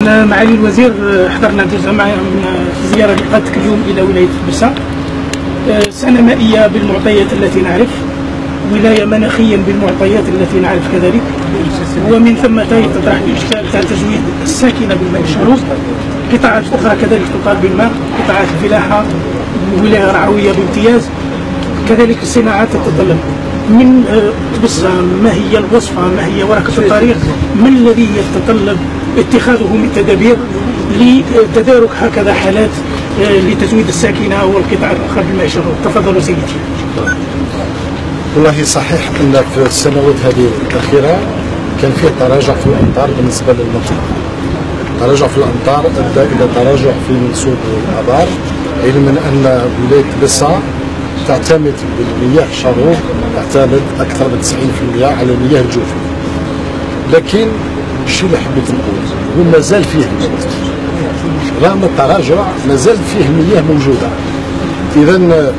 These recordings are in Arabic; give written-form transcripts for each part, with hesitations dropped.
معالي الوزير، حضرنا جزء من زيارة لقاتك اليوم إلى ولاية تبسة. سنة مائية بالمعطيات التي نعرف، ولاية مناخيا بالمعطيات التي نعرف كذلك، ومن ثم يطرح الإشكال تاع تزويد الساكنة بالماء الشروب. قطاعات أخرى كذلك تطالب بالماء، قطاعات الفلاحة، ولاية رعوية بامتياز، كذلك الصناعات تتطلب. من تبسة ما هي الوصفة، ما هي ورقة الطريق، ما الذي يتطلب اتخاذه من تدابير لتدارك هكذا حالات لتزويد الساكنة والقطاع الآخر بالماء الشروب؟ تفضلوا سيدي. والله صحيح أن في السنوات هذه الأخيرة كان فيه تراجع في الأمطار بالنسبة للمنطقة. تراجع في الأمطار أدى إلى تراجع في منسوب الآبار، علما أن ولاية تبسة تعتمد بالمياه الشروب، تعتمد أكثر من 90% على المياه الجوفية. لكن الشيء اللي حبيت نقول هو مازال فيه المياه، رغم التراجع مازال فيه مياه موجودة. إذا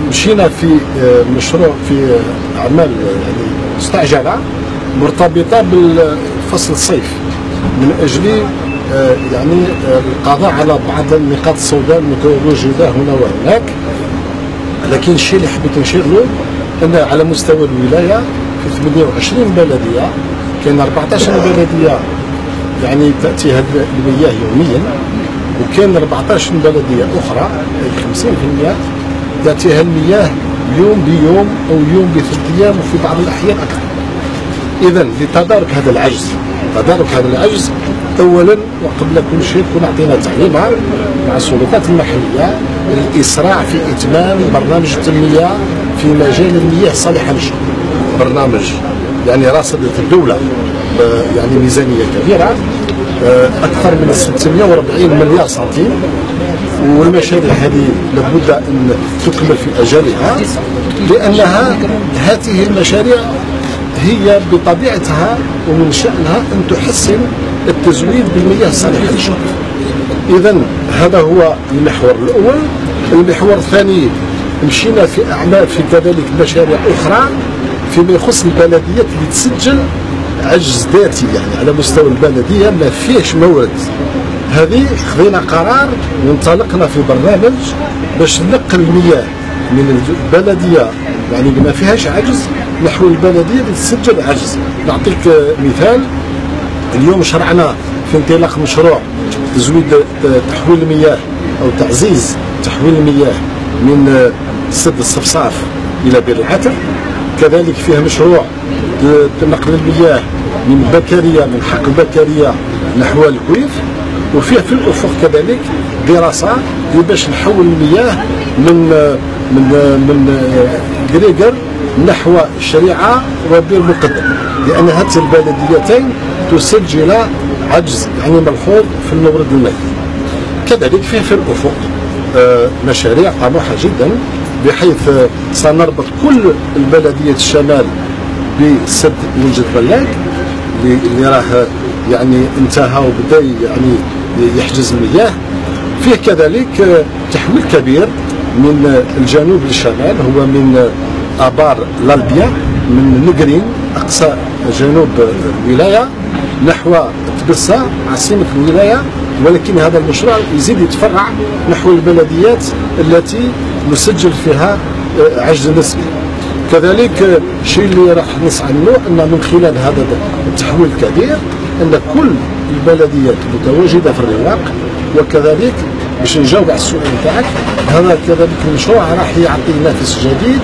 مشينا في مشروع في أعمال يعني مستعجلة مرتبطة بالفصل الصيف من أجل يعني القضاء على بعض النقاط السوداء المتواجدة هنا وهناك. لكن الشيء اللي حبيت نشير له أن على مستوى الولاية في 28 بلدية كاين 14 بلدية يعني تأتي هذه المياه يوميا، وكاين 14 بلدية أخرى أي 50% تأتيها المياه يوم بيوم أو يوم بثلاث أيام، وفي بعض الأحيان أكثر. إذا لتدارك هذا العجز، أولا وقبل كل شيء كنا أعطينا تعليمات مع السلطات المحلية الإسراع في إتمام برنامج التنمية في مجال المياه الصالحة للشرب. برنامج يعني راصدت الدولة يعني ميزانية كبيرة أكثر من 640 مليار سنتيم، والمشاريع هذه لابد أن تكمل في أجالها، لأنها هذه المشاريع هي بطبيعتها ومن شأنها أن تحسن التزويد بالمياه الصالحة للشرب. إذا هذا هو المحور الأول. المحور الثاني مشينا في أعمال في كذلك مشاريع أخرى فيما يخص البلديات اللي تسجل عجز ذاتي، يعني على مستوى البلدية ما فيهش مورد. هذه خذينا قرار وانطلقنا في برنامج باش ننقل المياه من البلدية يعني اللي ما فيهاش عجز نحو البلدية اللي تسجل عجز. نعطيك مثال، اليوم شرعنا في انطلاق مشروع تزويد تحويل المياه أو تعزيز تحويل المياه من سد الصفصاف إلى بئر العتر. كذلك فيها مشروع نقل المياه من بكرية من حقل بكرية نحو الكويف، وفيه في الأفق كذلك دراسة باش نحول المياه من قريقر نحو الشريعة وبئر مقدم، لأن هاتين البلديتين تسجل عجز يعني ملحوظ في المورد المائي. كذلك فيه في الأفق مشاريع طموحة جدا، بحيث سنربط كل البلدية الشمال بسد منجد بلاك اللي راه يعني انتهى وبدا يعني يحجز المياه. فيه كذلك تحويل كبير من الجنوب للشمال، هو من ابار لالبيا من نقرين اقصى جنوب الولايه نحو تبسة عاصمه الولايه، ولكن هذا المشروع يزيد يتفرع نحو البلديات التي نسجل فيها عجز نسبي. كذلك الشيء اللي راح نسعى له ان من خلال هذا التحويل الكبير ان كل البلديات المتواجده في الرواق، وكذلك باش نجاوب على السؤال تاعك، هذا كذلك المشروع راح يعطي نفس جديد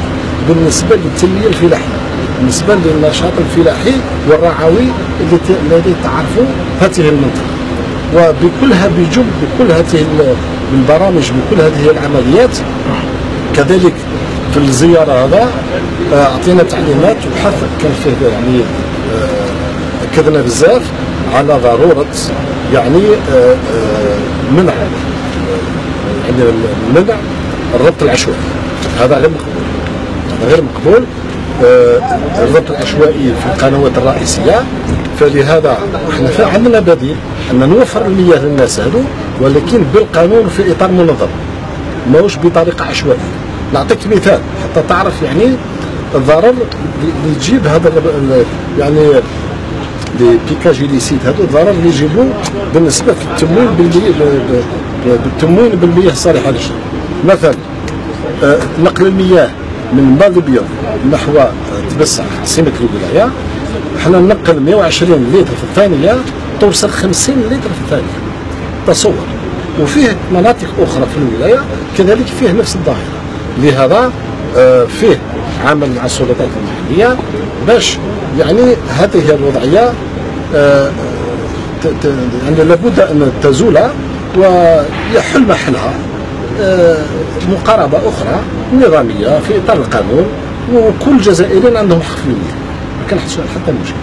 بالنسبه للتنميه الفلاحيه، بالنسبه للنشاط الفلاحي والرعوي الذي تعرفوا هذه المنطقه. وبكلها بكل هذه البرامج بكل هذه العمليات. كذلك في الزياره هذا اعطينا تعليمات وبحث كان فيه يعني اكدنا بزاف على ضروره يعني منع يعني منع الربط العشوائي. هذا غير مقبول، هذا غير مقبول. الربط العشوائي في القنوات الرئيسيه، فلهذا احنا عندنا بديل ان نوفر المياه للناس هذو، ولكن بالقانون في اطار منظم، ماهوش بطريقه عشوائيه. نعطيك مثال حتى تعرف يعني الضرر اللي تجيب هذا يعني لي بيكاج ليسيت هذو الضرر اللي يجيبوا بالنسبه في التموين بالتموين بالمياه الصالحه للشرب. مثلا نقل المياه من باب الابيض نحو تبسع سمك الولايه، احنا ننقل 120 لتر في الثانيه توصل 50 لتر في الثانيه. تصور. وفيه مناطق اخرى في الولايه كذلك فيه نفس الظاهره. لهذا فيه عمل مع السلطات المحليه باش يعني هذه هي الوضعيه يعني لابد ان تزول ويحل محلها مقاربه اخرى نظاميه في اطار القانون، وكل الجزائريين عندهم حق في المياه. ما كان حتى مشكل.